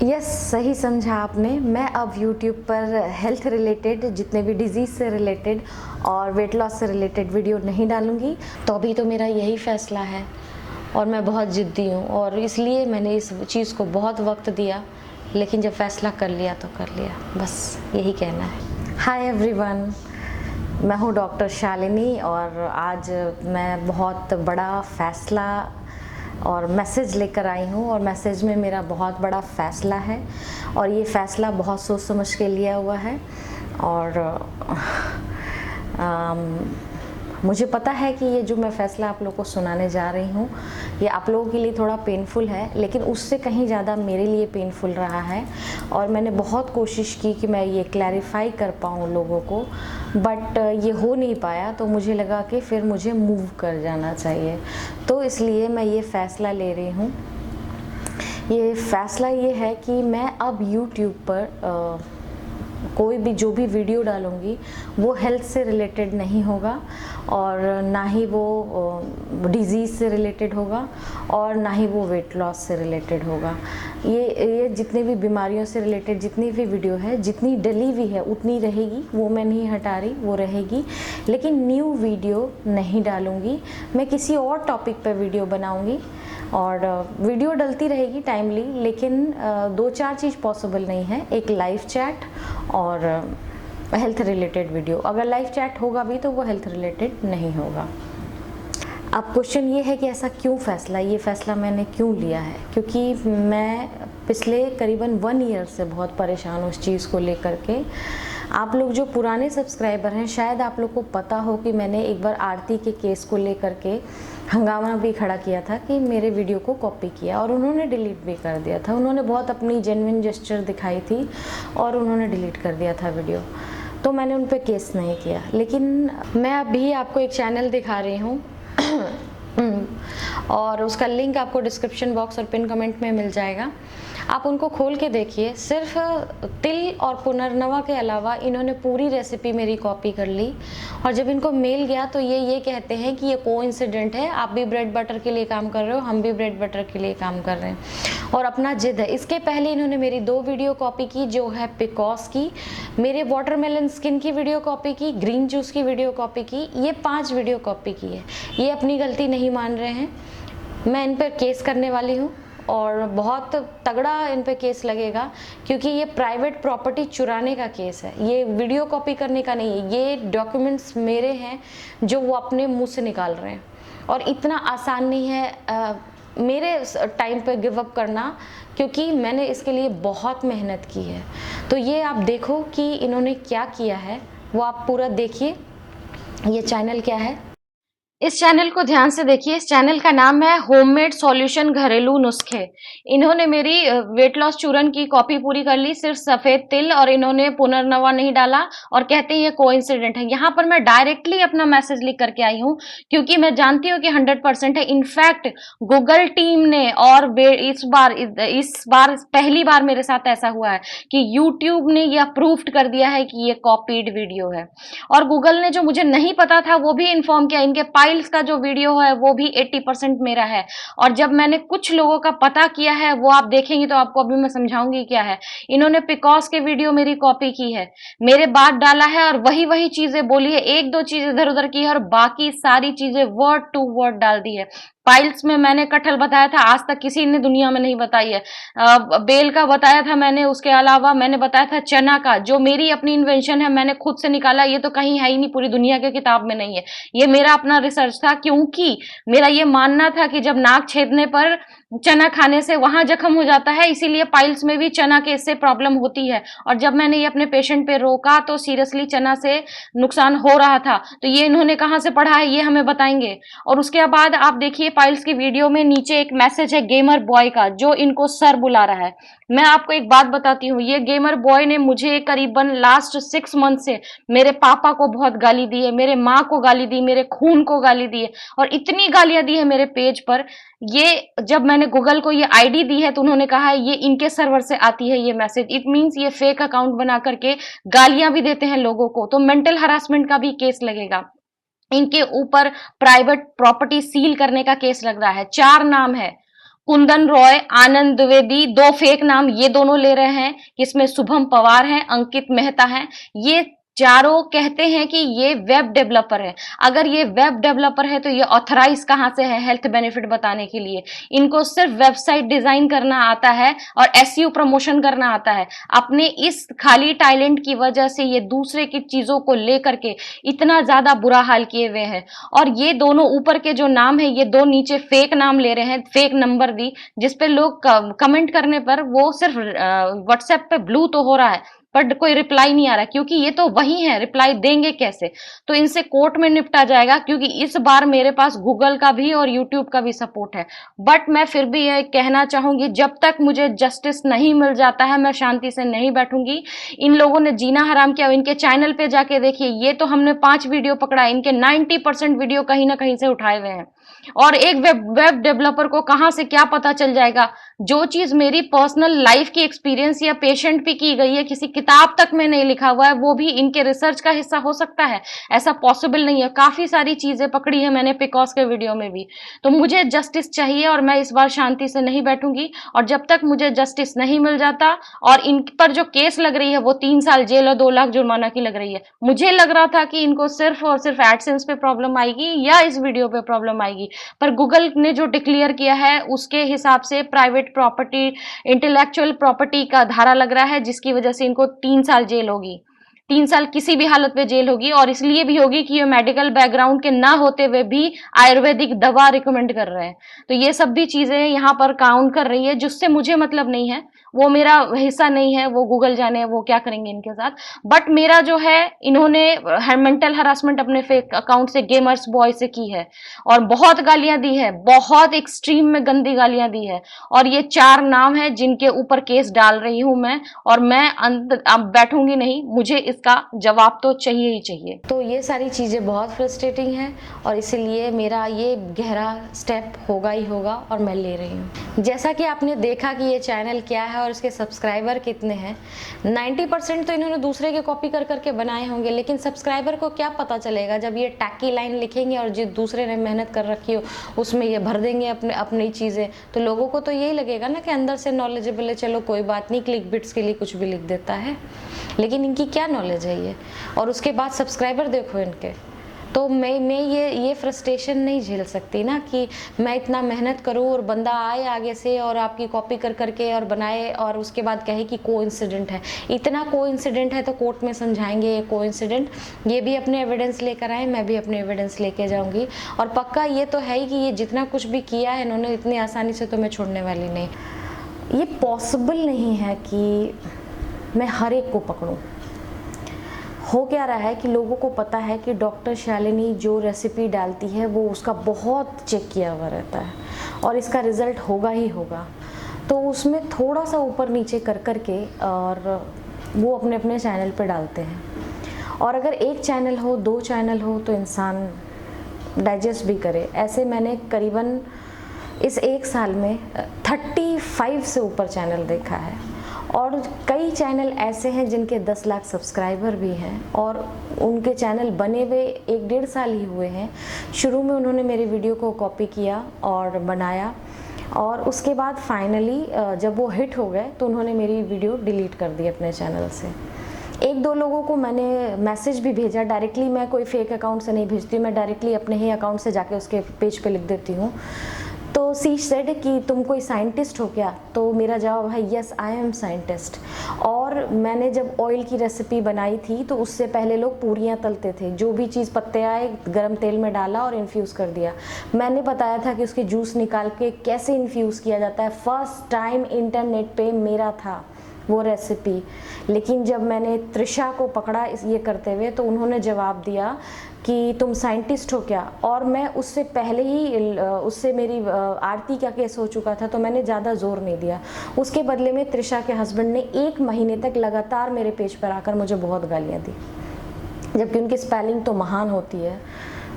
Yes, सही समझा आपने। मैं अब यूट्यूब पर हेल्थ रिलेटेड जितने भी डिज़ीज़ से रिलेटेड और वेट लॉस से रिलेटेड वीडियो नहीं डालूँगी। तो अभी तो मेरा यही फ़ैसला है और मैं बहुत ज़िद्दी हूँ और इसलिए मैंने इस चीज़ को बहुत वक़्त दिया, लेकिन जब फ़ैसला कर लिया तो कर लिया, बस यही कहना है। हाय एवरीवन, मैं हूँ डॉक्टर शालिनी और आज मैं बहुत बड़ा फ़ैसला और मैसेज लेकर आई हूँ और मैसेज में मेरा बहुत बड़ा फ़ैसला है और ये फ़ैसला बहुत सोच समझ के लिया हुआ है और मुझे पता है कि ये जो मैं फ़ैसला आप लोगों को सुनाने जा रही हूँ ये आप लोगों के लिए थोड़ा पेनफुल है, लेकिन उससे कहीं ज़्यादा मेरे लिए पेनफुल रहा है और मैंने बहुत कोशिश की कि मैं ये क्लैरिफाई कर पाऊँ लोगों को, बट ये हो नहीं पाया। तो मुझे लगा कि फिर मुझे मूव कर जाना चाहिए, तो इसलिए मैं ये फ़ैसला ले रही हूँ। ये फ़ैसला ये है कि मैं अब यूट्यूब पर कोई भी जो भी वीडियो डालूँगी वो हेल्थ से रिलेटेड नहीं होगा और ना ही वो डिज़ीज़ से रिलेटेड होगा और ना ही वो वेट लॉस से रिलेटेड होगा। ये जितने भी बीमारियों से रिलेटेड जितनी भी वीडियो है, जितनी डली हुई है उतनी रहेगी, वो मैं नहीं हटा रही, वो रहेगी, लेकिन न्यू वीडियो नहीं डालूँगी। मैं किसी और टॉपिक पर वीडियो बनाऊँगी और वीडियो डलती रहेगी टाइमली, लेकिन दो चार चीज़ पॉसिबल नहीं है। एक लाइव चैट और हेल्थ रिलेटेड वीडियो। अगर लाइव चैट होगा भी तो वो हेल्थ रिलेटेड नहीं होगा। अब क्वेश्चन ये है कि ऐसा क्यों फ़ैसला, ये फ़ैसला मैंने क्यों लिया है? क्योंकि मैं पिछले करीबन 1 ईयर से बहुत परेशान हूँ उस चीज़ को लेकर के। आप लोग जो पुराने सब्सक्राइबर हैं, शायद आप लोग को पता हो कि मैंने एक बार आरती के केस को लेकर के हंगामा भी खड़ा किया था कि मेरे वीडियो को कॉपी किया और उन्होंने डिलीट भी कर दिया था। उन्होंने बहुत अपनी जेन्युइन जेस्चर दिखाई थी और उन्होंने डिलीट कर दिया था वीडियो, तो मैंने उन पे केस नहीं किया। लेकिन मैं अभी आपको एक चैनल दिखा रही हूँ और उसका लिंक आपको डिस्क्रिप्शन बॉक्स और पिन कमेंट में मिल जाएगा। आप उनको खोल के देखिए। सिर्फ तिल और पुनर्नवा के अलावा इन्होंने पूरी रेसिपी मेरी कॉपी कर ली और जब इनको मेल गया तो ये कहते हैं कि ये कोइंसिडेंट है, आप भी ब्रेड बटर के लिए काम कर रहे हो, हम भी ब्रेड बटर के लिए काम कर रहे हैं और अपना जिद है। इसके पहले इन्होंने मेरी 2 वीडियो कॉपी की, जो है पिकॉस की, मेरे वाटरमेलन स्किन की वीडियो कॉपी की, ग्रीन जूस की वीडियो कॉपी की, ये 5 वीडियो कॉपी की है। ये अपनी गलती नहीं मान रहे हैं। मैं इन पर केस करने वाली हूँ और बहुत तगड़ा इन पे केस लगेगा, क्योंकि ये प्राइवेट प्रॉपर्टी चुराने का केस है, ये वीडियो कॉपी करने का नहीं है। ये डॉक्यूमेंट्स मेरे हैं जो वो अपने मुंह से निकाल रहे हैं और इतना आसान नहीं है मेरे टाइम पे गिव अप करना, क्योंकि मैंने इसके लिए बहुत मेहनत की है। तो ये आप देखो कि इन्होंने क्या किया है, वो आप पूरा देखिए। ये चैनल क्या है, इस चैनल को ध्यान से देखिए। इस चैनल का नाम है होममेड सॉल्यूशन घरेलू नुस्खे। इन्होंने मेरी वेट लॉस चूरन की कॉपी पूरी कर ली, सिर्फ सफेद तिल और इन्होंने पुनर्नवा नहीं डाला और कहते हैं ये कोइंसिडेंट है। यहाँ पर मैं डायरेक्टली अपना मैसेज लिख करके आई हूँ, क्योंकि मैं जानती हूँ कि 100% है। इनफैक्ट गूगल टीम ने और इस बार पहली बार मेरे साथ ऐसा हुआ है कि यूट्यूब ने ये अप्रूव्ड कर दिया है कि ये कॉपीड वीडियो है। और गूगल ने जो मुझे नहीं पता था वो भी इन्फॉर्म किया। इनके पाइल्स का जो वीडियो है वो भी 80% मेरा है और जब मैंने कुछ लोगों का पता किया है वो आप देखेंगे तो आपको अभी मैं समझाऊंगी क्या है। इन्होंने पिकॉस के वीडियो मेरी कॉपी की है, मेरे बाद डाला है और वही वही चीजें बोली है, एक दो चीज इधर उधर की है और बाकी सारी चीजें वर्ड टू वर्ड डाल दी है। पाइल्स में मैंने कटहल बताया था, आज तक किसी ने दुनिया में नहीं बताई है। बेल का बताया था मैंने, उसके अलावा मैंने बताया था चना का, जो मेरी अपनी इन्वेंशन है, मैंने खुद से निकाला। ये तो कहीं है ही नहीं, पूरी दुनिया के किताब में नहीं है। ये मेरा अपना रिसर्च था, क्योंकि मेरा ये मानना था कि जब नाक छेदने पर चना खाने से वहां जख्म हो जाता है, इसीलिए पाइल्स में भी चना के इससे प्रॉब्लम होती है। और जब मैंने ये अपने पेशेंट पे रोका तो सीरियसली चना से नुकसान हो रहा था। तो ये इन्होंने कहाँ से पढ़ा है ये हमें बताएंगे। और उसके बाद आप देखिए पाइल्स की वीडियो में नीचे एक मैसेज है गेमर बॉय का, जो इनको सर बुला रहा है। मैं आपको एक बात बताती हूँ, ये गेमर बॉय ने मुझे करीबन लास्ट 6 मंथ से मेरे पापा को बहुत गाली दी है, मेरे माँ को गाली दी, मेरे खून को गाली दी है और इतनी गालियां दी है मेरे पेज पर। ये जब मैंने गूगल को ये आईडी दी है तो उन्होंने कहा है ये इनके सर्वर से आती है ये मैसेज। इट मीन्स ये फेक अकाउंट बना करके गालियां भी देते हैं लोगों को, तो मेंटल हरासमेंट का भी केस लगेगा। इनके ऊपर प्राइवेट प्रॉपर्टी सील करने का केस लग रहा है। 4 नाम है, कुंदन रॉय, आनंद द्विवेदी, 2 फेक नाम ये दोनों ले रहे हैं, इसमें शुभम पवार हैं, अंकित मेहता हैं। ये चारों कहते हैं कि ये वेब डेवलपर है। अगर ये वेब डेवलपर है तो ये ऑथराइज कहाँ से है हेल्थ बेनिफिट बताने के लिए? इनको सिर्फ वेबसाइट डिजाइन करना आता है और एसईओ प्रमोशन करना आता है। अपने इस खाली टैलेंट की वजह से ये दूसरे की चीजों को लेकर के इतना ज्यादा बुरा हाल किए हुए हैं। और ये दोनों ऊपर के जो नाम है, ये 2 नीचे फेक नाम ले रहे हैं, फेक नंबर दी, जिसपे लोग कमेंट करने पर वो सिर्फ व्हाट्सएप पे ब्लू तो हो रहा है, बट कोई रिप्लाई नहीं आ रहा, क्योंकि ये तो वही है, रिप्लाई देंगे कैसे? तो इनसे कोर्ट में निपटा जाएगा, क्योंकि इस बार मेरे पास गूगल का भी और यूट्यूब का भी सपोर्ट है। बट मैं फिर भी यह कहना चाहूंगी, जब तक मुझे जस्टिस नहीं मिल जाता है मैं शांति से नहीं बैठूंगी। इन लोगों ने जीना हराम किया। इनके चैनल पे जाके देखिए, ये तो हमने 5 वीडियो पकड़ा, इनके 90% वीडियो कहीं ना कहीं से उठाए हुए हैं। और एक वेब डेवलपर को कहां से क्या पता चल जाएगा? जो चीज मेरी पर्सनल लाइफ की एक्सपीरियंस या पेशेंट पे की गई है, किसी किताब तक में नहीं लिखा हुआ है, वो भी इनके रिसर्च का हिस्सा हो सकता है? ऐसा पॉसिबल नहीं है। काफी सारी चीजें पकड़ी है मैंने पिकॉस के वीडियो में भी। तो मुझे जस्टिस चाहिए और मैं इस बार शांति से नहीं बैठूंगी। और जब तक मुझे जस्टिस नहीं मिल जाता, और इन पर जो केस लग रही है वो 3 साल जेल और 2 लाख जुर्माना की लग रही है, मुझे लग रहा था कि इनको सिर्फ और सिर्फ एडसेंस पे प्रॉब्लम आएगी या इस वीडियो पे प्रॉब्लम आएगी। पर गूगल ने जो डिक्लेयर किया है उसके हिसाब से प्राइवेट प्रॉपर्टी, इंटेलेक्चुअल प्रॉपर्टी का धारा लग रहा है, जिसकी वजह से इनको 3 साल जेल होगी। 3 साल किसी भी हालत में जेल होगी, और इसलिए भी होगी कि ये मेडिकल बैकग्राउंड के ना होते हुए भी आयुर्वेदिक दवा रिकमेंड कर रहे हैं। तो ये सब भी चीजें यहाँ पर काउंट कर रही है, जिससे मुझे मतलब नहीं है, वो मेरा हिस्सा नहीं है, वो गूगल जाने वो क्या करेंगे इनके साथ। बट मेरा जो है, इन्होंने मेंटल हरासमेंट अपने फेक अकाउंट से, गेमर्स बॉय से की है, और बहुत गालियां दी है, बहुत एक्सट्रीम में गंदी गालियां दी है। और ये 4 नाम है जिनके ऊपर केस डाल रही हूं मैं, और मैं अब बैठूंगी नहीं, मुझे इसका जवाब तो चाहिए ही चाहिए। तो ये सारी चीज़ें बहुत फ्रस्ट्रेटिंग हैं और इसीलिए मेरा ये गहरा स्टेप होगा ही होगा और मैं ले रही हूँ। जैसा कि आपने देखा कि ये चैनल क्या है और इसके सब्सक्राइबर कितने हैं, 90% तो इन्होंने दूसरे के कॉपी कर करके बनाए होंगे, लेकिन सब्सक्राइबर को क्या पता चलेगा जब ये टैकी लाइन लिखेंगे और जो दूसरे ने मेहनत कर रखी हो उसमें ये भर देंगे अपनी चीज़ें। तो लोगों को तो यही लगेगा ना कि अंदर से नॉलेजेबल है, चलो कोई बात नहीं, क्लिक बिट्स के लिए कुछ भी लिख देता है, लेकिन इनकी क्या नॉलेज है ये। और उसके बाद सब्सक्राइबर देखो इनके। तो मैं ये फ्रस्ट्रेशन नहीं झेल सकती ना कि मैं इतना मेहनत करूं और बंदा आए आगे से और आपकी कॉपी कर करके और बनाए और उसके बाद कहे कि कोइंसिडेंट है। इतना कोइंसिडेंट है तो कोर्ट में समझाएंगे ये कोइंसिडेंट। ये भी अपने एविडेंस लेकर आए, मैं भी अपने एविडेंस लेके जाऊंगी। और पक्का ये तो है ही कि ये जितना कुछ भी किया है इन्होंने, इतनी आसानी से तो मैं छोड़ने वाली नहीं। ये पॉसिबल नहीं है कि मैं हर एक को पकड़ूं। हो क्या रहा है कि लोगों को पता है कि डॉक्टर शालिनी जो रेसिपी डालती है वो उसका बहुत चेक किया हुआ रहता है और इसका रिज़ल्ट होगा ही होगा। तो उसमें थोड़ा सा ऊपर नीचे कर कर के और वो अपने अपने चैनल पे डालते हैं। और अगर एक चैनल हो, 2 चैनल हो तो इंसान डाइजेस्ट भी करे। ऐसे मैंने करीबन इस 1 साल में 35 से ऊपर चैनल देखा है, और कई चैनल ऐसे हैं जिनके 10 लाख सब्सक्राइबर भी हैं और उनके चैनल बने हुए 1-1.5 साल ही हुए हैं। शुरू में उन्होंने मेरे वीडियो को कॉपी किया और बनाया, और उसके बाद फाइनली जब वो हिट हो गए तो उन्होंने मेरी वीडियो डिलीट कर दी अपने चैनल से। 1-2 लोगों को मैंने मैसेज भी भेजा, डायरेक्टली मैं कोई फेक अकाउंट से नहीं भेजती हूँ, मैं डायरेक्टली अपने ही अकाउंट से जाके उसके पेज पे लिख देती हूँ। तो सी सेड कि तुम कोई साइंटिस्ट हो क्या? तो मेरा जवाब है यस आई एम साइंटिस्ट। और मैंने जब ऑयल की रेसिपी बनाई थी तो उससे पहले लोग पूरियाँ तलते थे, जो भी चीज़ पत्ते आए गरम तेल में डाला और इन्फ्यूज़ कर दिया। मैंने बताया था कि उसके जूस निकाल के कैसे इन्फ्यूज़ किया जाता है। फर्स्ट टाइम इंटरनेट पे मेरा था वो रेसिपी। लेकिन जब मैंने त्रिशा को पकड़ा ये करते हुए तो उन्होंने जवाब दिया कि तुम साइंटिस्ट हो क्या? और मैं उससे पहले ही उससे मेरी आरती का केस हो चुका था, तो मैंने ज़्यादा जोर नहीं दिया। उसके बदले में त्रिशा के हस्बैंड ने 1 महीने तक लगातार मेरे पेज पर आकर मुझे बहुत गालियाँ दी, जबकि उनकी स्पेलिंग तो महान होती है,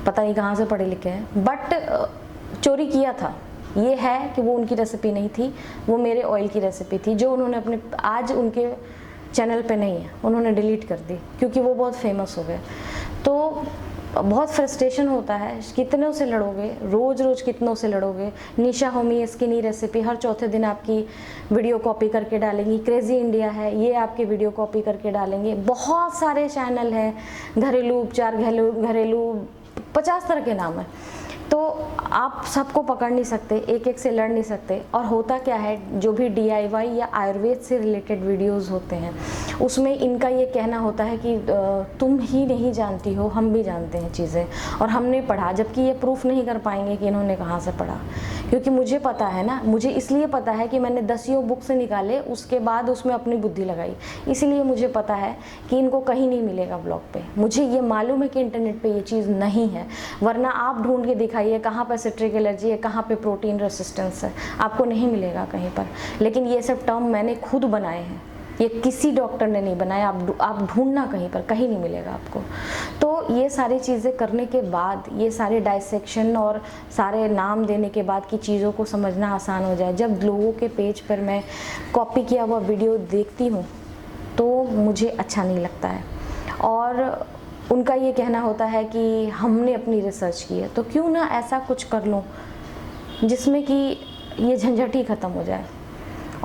पता नहीं कहाँ से पढ़े लिखे हैं। बट चोरी किया था, ये है कि वो उनकी रेसिपी नहीं थी, वो मेरे ऑयल की रेसिपी थी, जो उन्होंने अपने आज उनके चैनल पे नहीं है, उन्होंने डिलीट कर दी क्योंकि वो बहुत फेमस हो गए। तो बहुत फ्रस्ट्रेशन होता है, कितनों से लड़ोगे, रोज़ रोज़ कितनों से लड़ोगे। निशा होमी स्किनी रेसिपी हर चौथे दिन आपकी वीडियो कॉपी करके डालेंगी, क्रेज़ी इंडिया है ये आपकी वीडियो कॉपी करके डालेंगे, बहुत सारे चैनल हैं, घरेलू उपचार, घरेलू 50 तरह के नाम हैं। तो आप सबको पकड़ नहीं सकते, एक एक से लड़ नहीं सकते। और होता क्या है, जो भी DIY या आयुर्वेद से रिलेटेड वीडियोस होते हैं उसमें इनका ये कहना होता है कि तुम ही नहीं जानती हो, हम भी जानते हैं चीज़ें और हमने पढ़ा, जबकि ये प्रूफ नहीं कर पाएंगे कि इन्होंने कहाँ से पढ़ा। क्योंकि मुझे पता है ना, मुझे इसलिए पता है कि मैंने 10 बुक से निकाले, उसके बाद उसमें अपनी बुद्धि लगाई, इसलिए मुझे पता है कि इनको कहीं नहीं मिलेगा ब्लॉग पे। मुझे ये मालूम है कि इंटरनेट पे ये चीज़ नहीं है, वरना आप ढूंढ के दिखाइए कहाँ पर सिट्रिक एलर्जी है, कहाँ पे प्रोटीन रेसिस्टेंस है, आपको नहीं मिलेगा कहीं पर। लेकिन ये सब टर्म मैंने खुद बनाए हैं, ये किसी डॉक्टर ने नहीं बनाया। आप ढूंढना कहीं पर, कहीं नहीं मिलेगा आपको। तो ये सारी चीज़ें करने के बाद, ये सारे डाइसेक्शन और सारे नाम देने के बाद कि चीज़ों को समझना आसान हो जाए, जब लोगों के पेज पर मैं कॉपी किया हुआ वीडियो देखती हूँ तो मुझे अच्छा नहीं लगता है। और उनका ये कहना होता है कि हमने अपनी रिसर्च की है, तो क्यों ना ऐसा कुछ कर लूँ जिसमें कि ये झंझट ही ख़त्म हो जाए।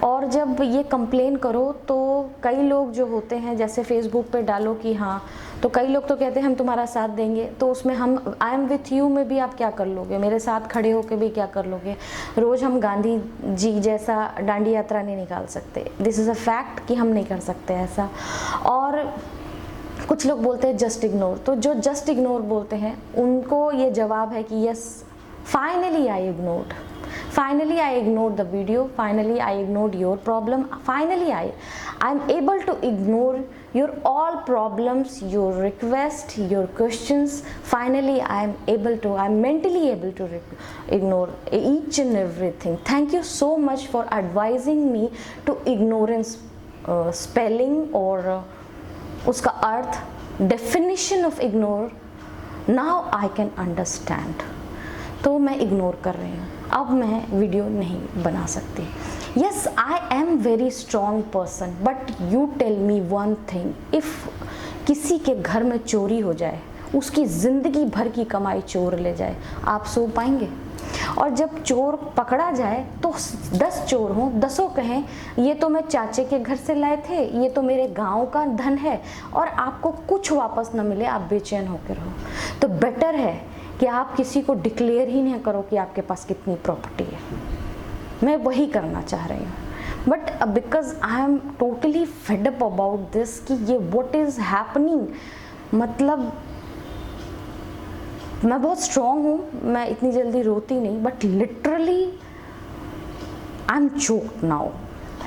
और जब ये कंप्लेन करो तो कई लोग जो होते हैं, जैसे फेसबुक पे डालो कि हाँ, तो कई लोग तो कहते हैं हम तुम्हारा साथ देंगे, तो उसमें हम आई एम विथ यू में भी आप क्या कर लोगे, मेरे साथ खड़े होकर भी क्या कर लोगे। रोज़ हम गांधी जी जैसा डांडी यात्रा नहीं निकाल सकते, दिस इज़ अ फैक्ट कि हम नहीं कर सकते ऐसा। और कुछ लोग बोलते हैं जस्ट इग्नोर, तो जो जस्ट इग्नोर बोलते हैं उनको ये जवाब है कि yes, finally I ignored, finally I ignored the video, finally I ignored your problem, finally I'm able to ignore your all problems, your request, your questions. Finally I'm mentally able to ignore each and everything. Thank you so much for advising me to ignorance spelling और उसका अर्थ, definition of ignore, now I can understand. तो मैं ignore कर रही हूँ, अब मैं video नहीं बना सकती। Yes, I am very strong person, but you tell me one thing, if किसी के घर में चोरी हो जाए, उसकी ज़िंदगी भर की कमाई चोर ले जाए, आप सो पाएंगे? और जब चोर पकड़ा जाए तो 10 चोर हों, 10 कहें ये तो मैं चाचे के घर से लाए थे, ये तो मेरे गांव का धन है, और आपको कुछ वापस न मिले, आप बेचैन होकर रहो। तो बेटर है कि आप किसी को डिक्लेयर ही नहीं करो कि आपके पास कितनी प्रॉपर्टी है। मैं वही करना चाह रही हूँ, but because I am totally fed up about this कि ये व्हाट इज़ हैपनिंग। मतलब मैं बहुत स्ट्रॉन्ग हूँ, मैं इतनी जल्दी रोती नहीं, but literally I am choked now.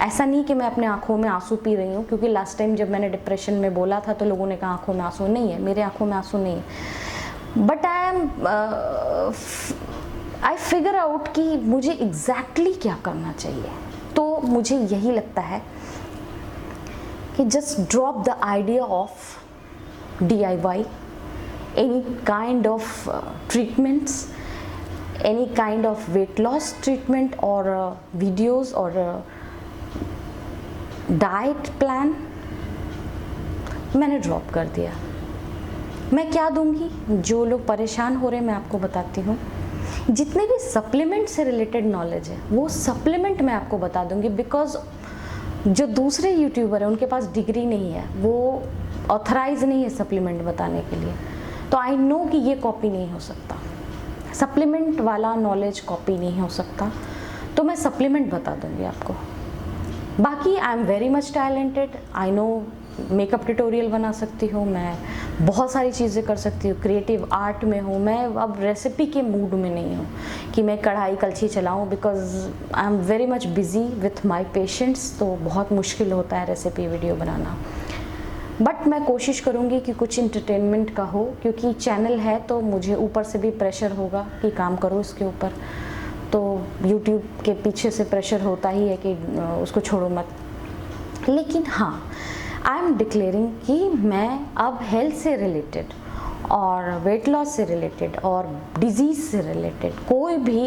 ऐसा नहीं कि मैं अपने आँखों में आंसू पी रही हूँ, क्योंकि लास्ट टाइम जब मैंने डिप्रेशन में बोला था तो लोगों ने कहा आँखों में आंसू नहीं है, मेरे आँखों में आंसू नहीं है, बट आई फिगर आउट कि मुझे एग्जैक्टली क्या करना चाहिए। तो मुझे यही लगता है कि just drop the idea of DIY, any kind of treatments, any kind of weight loss treatment और वीडियोस और डाइट प्लान मैंने ड्रॉप कर दिया। मैं क्या दूंगी? जो लोग परेशान हो रहे हैं मैं आपको बताती हूँ, जितने भी सप्लीमेंट से रिलेटेड नॉलेज है वो सप्लीमेंट मैं आपको बता दूंगी, बिकॉज जो दूसरे यूट्यूबर हैं उनके पास डिग्री नहीं है, वो ऑथराइज नहीं है सप्लीमेंट बताने के लिए। तो आई नो कि ये कॉपी नहीं हो सकता, सप्लीमेंट वाला नॉलेज कॉपी नहीं हो सकता, तो मैं सप्लीमेंट बता दूंगी आपको। बाकी आई am very much talented, I know makeup tutorial बना सकती हूँ, मैं बहुत सारी चीज़ें कर सकती हूँ, क्रिएटिव आर्ट में हूँ। मैं अब रेसिपी के मूड में नहीं हूँ कि मैं कढ़ाई कलछी चलाऊँ, because I am very much busy with my patients, तो बहुत मुश्किल होता है रेसिपी वीडियो बनाना। बट मैं कोशिश करूँगी कि कुछ इंटरटेनमेंट का हो, क्योंकि चैनल है तो मुझे ऊपर से भी प्रेशर होगा कि काम करो इसके ऊपर, तो यूट्यूब के पीछे से प्रेशर होता ही है कि उसको छोड़ो मत। लेकिन हाँ, आई एम डिक्लेयरिंग कि मैं अब हेल्थ से रिलेटेड और वेट लॉस से रिलेटेड और डिजीज़ से रिलेटेड कोई भी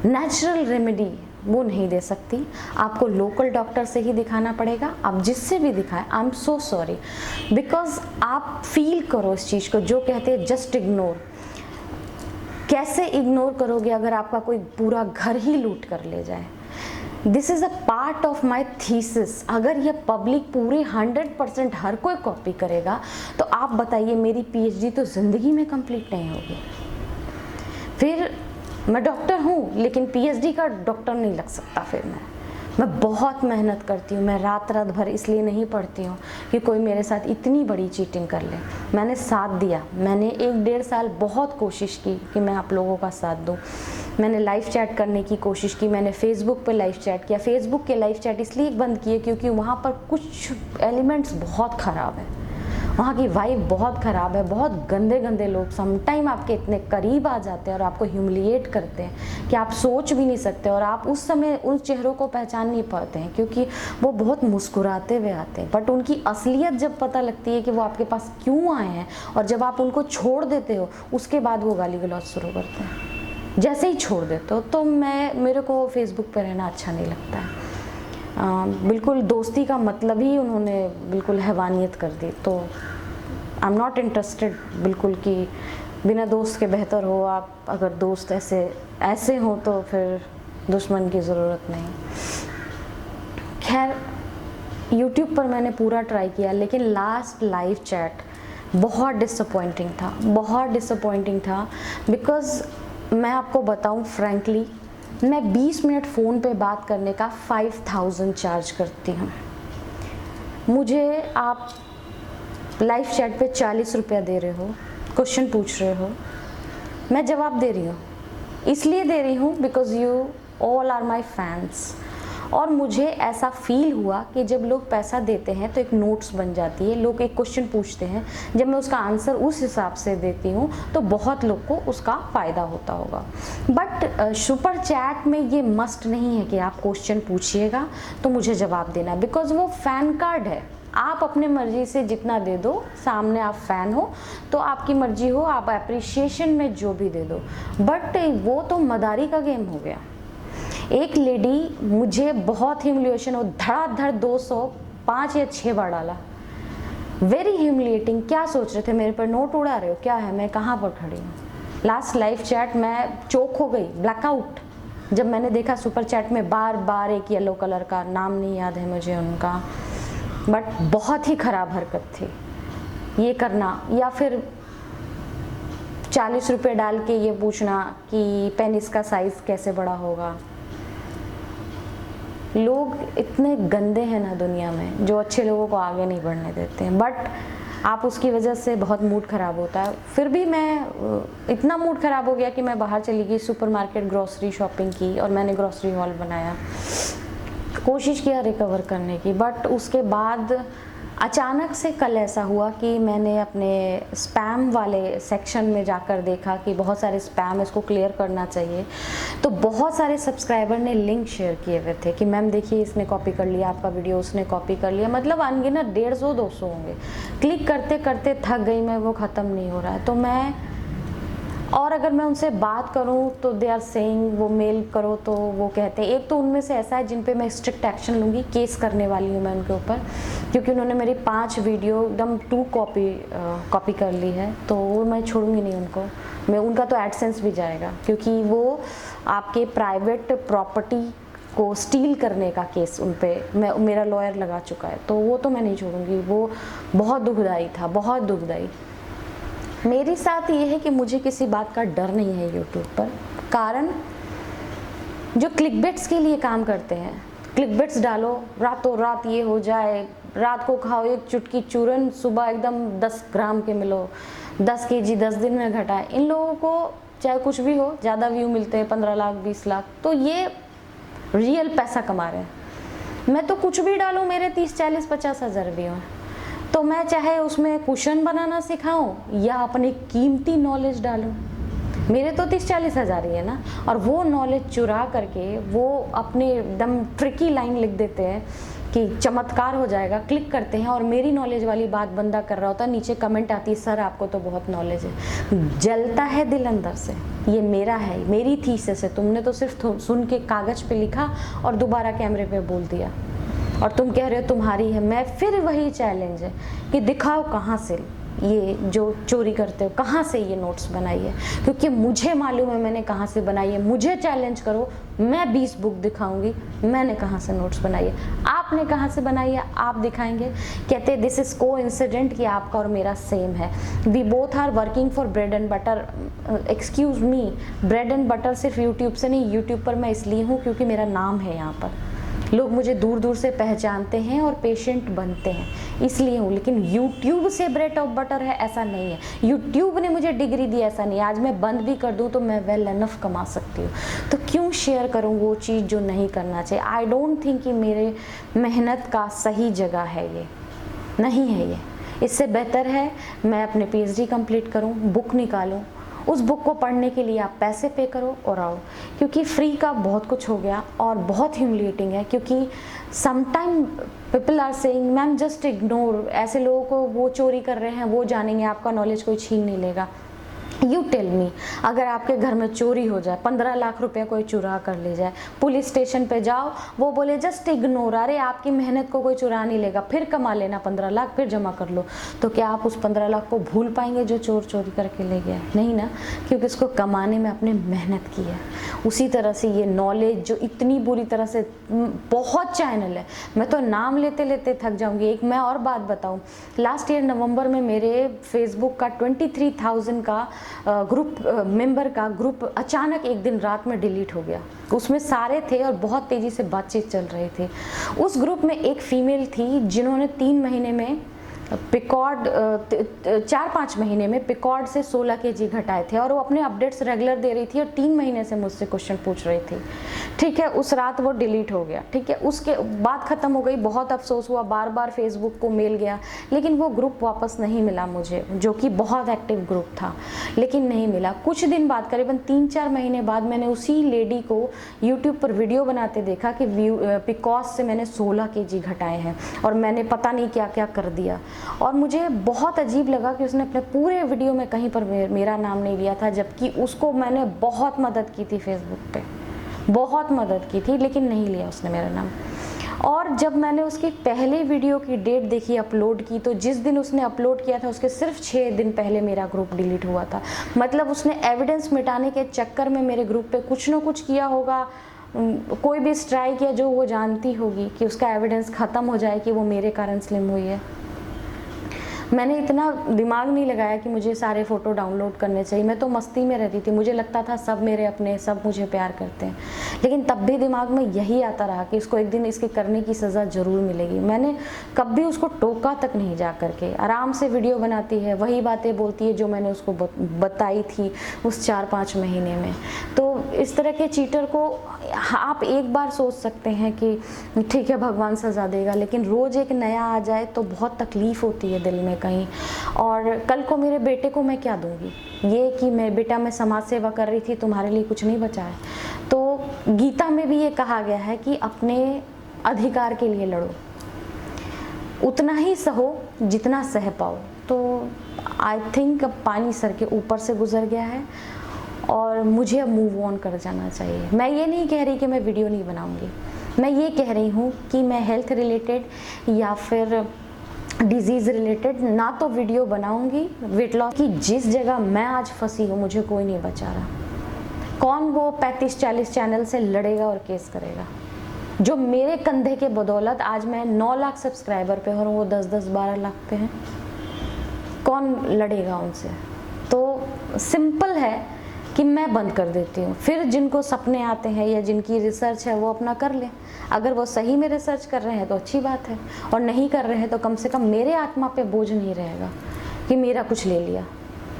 नेचुरल रेमेडी वो नहीं दे सकती, आपको लोकल डॉक्टर से ही दिखाना पड़ेगा। आप जिससे भी दिखाएं, I am so sorry, because आप फील करो इस चीज़ को, जो कहते हैं जस्ट इग्नोर। कैसे इग्नोर करोगे अगर आपका कोई पूरा घर ही लूट कर ले जाए? This is a part of my thesis. अगर ये पब्लिक पूरे 100% हर कोई कॉपी करेगा तो आप बताइए मेरी पीएचडी तो ज़िंदगी में कंप्लीट नहीं होगी। फिर मैं डॉक्टर हूँ लेकिन पीएचडी का डॉक्टर नहीं लग सकता। फिर मैं बहुत मेहनत करती हूँ, मैं रात रात भर इसलिए नहीं पढ़ती हूँ कि कोई मेरे साथ इतनी बड़ी चीटिंग कर ले। मैंने साथ दिया, मैंने 1-1.5 साल बहुत कोशिश की कि मैं आप लोगों का साथ दूँ। मैंने लाइव चैट करने की कोशिश की, मैंने फेसबुक पे लाइव चैट किया। फेसबुक के लाइव चैट इसलिए बंद किए क्योंकि वहाँ पर कुछ एलिमेंट्स बहुत ख़राब है, वहाँ की वाइब बहुत ख़राब है। बहुत गंदे गंदे लोग समटाइम आपके इतने करीब आ जाते हैं और आपको ह्यूमिलिएट करते हैं कि आप सोच भी नहीं सकते, और आप उस समय उन चेहरों को पहचान नहीं पाते हैं क्योंकि वो बहुत मुस्कुराते हुए आते हैं। बट उनकी असलियत जब पता लगती है कि वो आपके पास क्यों आए हैं, और जब आप उनको छोड़ देते हो उसके बाद वो गाली गलौज शुरू करते हैं। जैसे ही छोड़ देते हो तो मेरे को फेसबुक पर रहना अच्छा नहीं लगता है। बिल्कुल दोस्ती का मतलब ही उन्होंने बिल्कुल हैवानियत कर दी। तो आई एम नॉट इंटरेस्टेड बिल्कुल कि बिना दोस्त के बेहतर हो आप। अगर दोस्त ऐसे हो तो फिर दुश्मन की ज़रूरत नहीं। खैर, यूट्यूब पर मैंने पूरा ट्राई किया लेकिन लास्ट लाइव चैट बहुत डिसअपॉइंटिंग था, बहुत डिसअपॉइंटिंग था। बिकॉज़ मैं आपको बताऊं फ्रैंकली, मैं 20 मिनट फ़ोन पे बात करने का 5000 चार्ज करती हूँ। मुझे आप लाइव चैट पे 40 रुपया दे रहे हो, क्वेश्चन पूछ रहे हो, मैं जवाब दे रही हूँ। इसलिए दे रही हूँ because you all are my fans. और मुझे ऐसा फील हुआ कि जब लोग पैसा देते हैं तो एक नोट्स बन जाती है, लोग एक क्वेश्चन पूछते हैं, जब मैं उसका आंसर उस हिसाब से देती हूँ तो बहुत लोग को उसका फ़ायदा होता होगा। बट सुपर चैट में ये मस्ट नहीं है कि आप क्वेश्चन पूछिएगा तो मुझे जवाब देना, बिकॉज़ वो फ़ैन कार्ड है। आप अपने मर्ज़ी से जितना दे दो, सामने आप फ़ैन हो तो आपकी मर्ज़ी हो, आप अप्रिसिएशन में जो भी दे दो। बट वो तो मदारी का गेम हो गया। एक लेडी मुझे बहुत ह्यूमिलिएशन हो, धड़ाधड़ 205 या 6 बार डाला। Very humiliating. क्या सोच रहे थे मेरे पर नोट उड़ा रहे हो क्या है, मैं कहाँ पर खड़ी हूँ? लास्ट लाइव चैट मैं चौक हो गई, ब्लैकआउट, जब मैंने देखा सुपर चैट में बार बार एक येलो कलर का, नाम नहीं याद है मुझे उनका, बट बहुत ही ख़राब हरकत थी ये करना। या फिर 40 रुपये डाल के ये पूछना कि पेनिस का साइज़ कैसे बड़ा होगा। लोग इतने गंदे हैं ना दुनिया में, जो अच्छे लोगों को आगे नहीं बढ़ने देते हैं। बट आप उसकी वजह से बहुत मूड ख़राब होता है। फिर भी मैं इतना मूड ख़राब हो गया कि मैं बाहर चली गई, सुपरमार्केट ग्रॉसरी शॉपिंग की और मैंने ग्रॉसरी हॉल बनाया, कोशिश किया रिकवर करने की। बट उसके बाद अचानक से कल ऐसा हुआ कि मैंने अपने स्पैम वाले सेक्शन में जाकर देखा कि बहुत सारे स्पैम, इसको क्लियर करना चाहिए। तो बहुत सारे सब्सक्राइबर ने लिंक शेयर किए हुए थे कि मैम देखिए इसने कॉपी कर लिया आपका वीडियो, उसने कॉपी कर लिया, मतलब अनगिनत 150-200 होंगे। क्लिक करते करते थक गई मैं, वो ख़त्म नहीं हो रहा है। तो मैं, और अगर मैं उनसे बात करूं तो दे आर सेइंग वो मेल करो, तो वो कहते हैं, एक तो उनमें से ऐसा है जिन पे मैं स्ट्रिक्ट एक्शन लूँगी, केस करने वाली हूँ मैं उनके ऊपर, क्योंकि उन्होंने मेरी 5 वीडियो एकदम 2 कॉपी कर ली है। तो वो मैं छोड़ूंगी नहीं उनको, मैं उनका तो एडसेंस भी जाएगा, क्योंकि वो आपके प्राइवेट प्रॉपर्टी को स्टील करने का केस उन पे मेरा लॉयर लगा चुका है। तो वो तो मैं नहीं छोड़ूंगी, वो बहुत दुखदाई था, बहुत दुखदाई। मेरे साथ ये है कि मुझे किसी बात का डर नहीं है यूट्यूब पर। कारण जो क्लिकबेट्स के लिए काम करते हैं, क्लिकबेट्स डालो, रातों रात ये हो जाए, रात को खाओ एक चुटकी चूरन, सुबह एकदम 10 ग्राम के मिलो, 10 kg 10 दिन में घटाए। इन लोगों को चाहे कुछ भी हो, ज़्यादा व्यू मिलते हैं, 15 लाख 20 लाख, तो ये रियल पैसा कमा रहे हैं। मैं तो कुछ भी डालूँ, मेरे 30 40 50 हज़ार व्यू हैं, तो मैं चाहे उसमें कुशन बनाना सिखाऊं या अपनी कीमती नॉलेज डालूं, मेरे तो 30-40 हज़ार ही है ना। और वो नॉलेज चुरा करके वो अपने एकदम ट्रिकी लाइन लिख देते हैं कि चमत्कार हो जाएगा, क्लिक करते हैं और मेरी नॉलेज वाली बात बंदा कर रहा होता है, नीचे कमेंट आती है सर आपको तो बहुत नॉलेज है। जलता है दिल अंदर से, ये मेरा है, मेरी थीसिस है, तुमने तो सिर्फ सुन के कागज पे लिखा और दोबारा कैमरे पे बोल दिया और तुम कह रहे हो तुम्हारी है। मैं फिर वही चैलेंज है कि दिखाओ कहाँ से ये जो चोरी करते हो, कहाँ से ये नोट्स बनाई है, क्योंकि मुझे मालूम है मैंने कहाँ से बनाई है। मुझे चैलेंज करो, मैं 20 बुक दिखाऊंगी मैंने कहाँ से नोट्स बनाई है। आपने कहाँ से बनाई है आप दिखाएंगे? कहते दिस इज कोइंसिडेंट कि आपका और मेरा सेम है। We both are working for bread and butter. Excuse me, bread and butter सिर्फ यूट्यूब से नहीं, यूट्यूब पर मैं इसलिए हूँ क्योंकि मेरा नाम है यहाँ पर, लोग मुझे दूर दूर से पहचानते हैं और पेशेंट बनते हैं, इसलिए हूँ। लेकिन यूट्यूब से ब्रेड ऑफ बटर है ऐसा नहीं है, यूट्यूब ने मुझे डिग्री दी ऐसा नहीं। आज मैं बंद भी कर दूँ तो मैं वेल एनफ कमा सकती हूँ, तो क्यों शेयर करूँ वो चीज़ जो नहीं करना चाहिए। आई डोंट थिंक कि मेरे मेहनत का सही जगह है, ये नहीं है। ये इससे बेहतर है मैं अपने PhD कंप्लीट करूँ, बुक निकालूँ, उस बुक को पढ़ने के लिए आप पैसे पे करो और आओ, क्योंकि फ्री का बहुत कुछ हो गया और बहुत ह्यूमिलिएटिंग है। क्योंकि sometime people are saying ma'am just ignore, ऐसे लोगों को वो चोरी कर रहे हैं वो जानेंगे, आपका नॉलेज कोई छीन नहीं लेगा। यू टेल मी, अगर आपके घर में चोरी हो जाए, 15 लाख रुपए कोई चुरा कर ले जाए, पुलिस स्टेशन पे जाओ, वो बोले जस्ट इग्नोर, अरे आपकी मेहनत को कोई चुरा नहीं लेगा, फिर कमा लेना 15 लाख, फिर जमा कर लो, तो क्या आप उस 15 लाख को भूल पाएंगे जो चोर चोरी करके ले गया? नहीं ना, क्योंकि उसको कमाने में आपने मेहनत की है। उसी तरह से ये नॉलेज जो इतनी बुरी तरह से, बहुत चैनल है, मैं तो नाम लेते लेते थक जाऊंगी। एक मैं और बात बताऊं, लास्ट ईयर नवंबर में मेरे फेसबुक का 23,000 का ग्रुप मेंबर का ग्रुप अचानक एक दिन रात में डिलीट हो गया। उसमें सारे थे और बहुत तेज़ी से बातचीत चल रही थी। उस ग्रुप में एक फीमेल थी जिन्होंने 3 महीने में पिकॉर्ड 4-5 महीने में पिकॉर्ड से 16 kg घटाए थे और वो अपने अपडेट्स रेगुलर दे रही थी और 3 महीने से मुझसे क्वेश्चन पूछ रही थी। ठीक है, उस रात वो डिलीट हो गया। ठीक है, उसके बात ख़त्म हो गई, बहुत अफसोस हुआ, बार बार फेसबुक को मेल गया, लेकिन वो ग्रुप वापस नहीं मिला मुझे, जो कि बहुत एक्टिव ग्रुप था, लेकिन नहीं मिला। कुछ दिन बाद, करीबन 3-4 महीने बाद, मैंने उसी लेडी को यूट्यूब पर वीडियो बनाते देखा कि पिकॉज से मैंने 16 kg घटाए हैं और मैंने पता नहीं क्या क्या कर दिया। और मुझे बहुत अजीब लगा कि उसने अपने पूरे वीडियो में कहीं पर मेरा नाम नहीं लिया था, जबकि उसको मैंने बहुत मदद की थी फेसबुक पे, बहुत मदद की थी, लेकिन नहीं लिया उसने मेरा नाम। और जब मैंने उसकी पहले वीडियो की डेट देखी अपलोड की, तो जिस दिन उसने अपलोड किया था उसके सिर्फ 6 दिन पहले मेरा ग्रुप डिलीट हुआ था। मतलब उसने एविडेंस मिटाने के चक्कर में मेरे ग्रुप पे कुछ ना कुछ किया होगा, कोई भी स्ट्राइक किया जो वो जानती होगी कि उसका एविडेंस ख़त्म हो जाए कि वो मेरे कारण स्लिम हुई है। मैंने इतना दिमाग नहीं लगाया कि मुझे सारे फ़ोटो डाउनलोड करने चाहिए, मैं तो मस्ती में रहती थी, मुझे लगता था सब मेरे अपने, सब मुझे प्यार करते हैं। लेकिन तब भी दिमाग में यही आता रहा कि इसको एक दिन इसके करने की सज़ा ज़रूर मिलेगी। मैंने कभी उसको टोका तक नहीं, जा करके आराम से वीडियो बनाती है, वही बातें बोलती है जो मैंने उसको बताई थी उस 4-5 महीने में। तो इस तरह के चीटर को आप एक बार सोच सकते हैं कि ठीक है भगवान सज़ा देगा, लेकिन रोज़ एक नया आ जाए तो बहुत तकलीफ़ होती है दिल में कहीं। और कल को मेरे बेटे को मैं क्या दूंगी? ये कि मैं बेटा मैं समाज सेवा कर रही थी, तुम्हारे लिए कुछ नहीं बचा है। तो गीता में भी ये कहा गया है कि अपने अधिकार के लिए लड़ो, उतना ही सहो जितना सह पाओ। तो आई थिंक अब पानी सर के ऊपर से गुजर गया है और मुझे अब मूव ऑन कर जाना चाहिए। मैं ये नहीं कह रही कि मैं वीडियो नहीं बनाऊंगी, मैं ये कह रही हूँ कि मैं हेल्थ रिलेटेड या फिर डिजीज़ रिलेटेड ना तो वीडियो बनाऊंगी वेट लॉस की। जिस जगह मैं आज फंसी हूँ मुझे कोई नहीं बचा रहा। कौन वो 35-40 चैनल से लड़ेगा और केस करेगा? जो मेरे कंधे के बदौलत आज मैं 9 लाख सब्सक्राइबर पे हूँ, वो 10-12 लाख पे हैं, कौन लड़ेगा उनसे? तो सिंपल है कि मैं बंद कर देती हूँ, फिर जिनको सपने आते हैं या जिनकी रिसर्च है वो अपना कर लें। अगर वो सही में रिसर्च कर रहे हैं तो अच्छी बात है, और नहीं कर रहे हैं तो कम से कम मेरे आत्मा पे बोझ नहीं रहेगा कि मेरा कुछ ले लिया।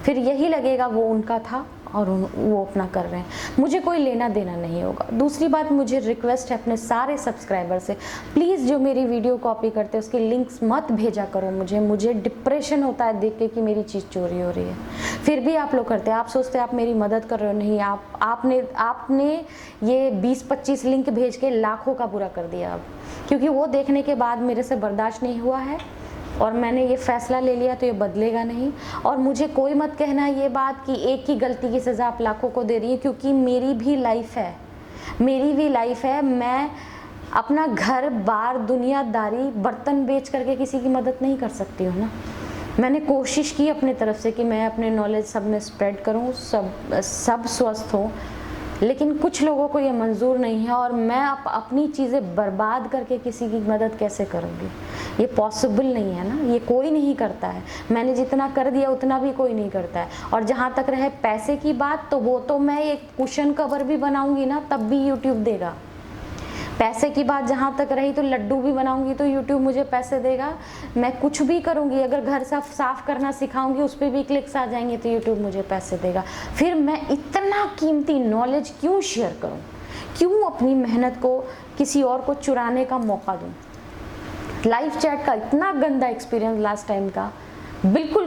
फिर यही लगेगा वो उनका था और वो अपना कर रहे हैं, मुझे कोई लेना देना नहीं होगा। दूसरी बात, मुझे रिक्वेस्ट है अपने सारे सब्सक्राइबर से, प्लीज़ जो मेरी वीडियो कॉपी करते हैं उसके लिंक्स मत भेजा करो मुझे डिप्रेशन होता है देख के कि मेरी चीज़ चोरी हो रही है। फिर भी आप लोग करते हैं, आप सोचते हैं आप मेरी मदद कर रहे हो, नहीं, आपने ये 20-25 लिंक भेज के लाखों का बुरा कर दिया अब, क्योंकि वो देखने के बाद मेरे से बर्दाश्त नहीं हुआ है और मैंने ये फ़ैसला ले लिया तो ये बदलेगा नहीं। और मुझे कोई मत कहना ये बात कि एक की गलती की सज़ा आप लाखों को दे रही है, क्योंकि मेरी भी लाइफ है, मेरी भी लाइफ है। मैं अपना घर बार दुनियादारी बर्तन बेच करके किसी की मदद नहीं कर सकती हूँ ना। मैंने कोशिश की अपनी तरफ से कि मैं अपने नॉलेज सब में स्प्रेड करूँ, सब स्वस्थ हों, लेकिन कुछ लोगों को ये मंजूर नहीं है। और मैं अपनी चीज़ें बर्बाद करके किसी की मदद कैसे करूँगी? ये पॉसिबल नहीं है ना, ये कोई नहीं करता है। मैंने जितना कर दिया उतना भी कोई नहीं करता है। और जहाँ तक रहे पैसे की बात, तो वो तो मैं एक कुशन कवर भी बनाऊँगी ना तब भी यूट्यूब देगा। पैसे की बात जहाँ तक रही, तो लड्डू भी बनाऊंगी तो यूट्यूब मुझे पैसे देगा। मैं कुछ भी करूंगी, अगर घर साफ करना सिखाऊंगी उस पर भी क्लिक्स आ जाएंगे तो यूट्यूब मुझे पैसे देगा। फिर मैं इतना कीमती नॉलेज क्यों शेयर करूं? क्यों अपनी मेहनत को किसी और को चुराने का मौका दूं? लाइव चैट का इतना गंदा एक्सपीरियंस लास्ट टाइम का, बिल्कुल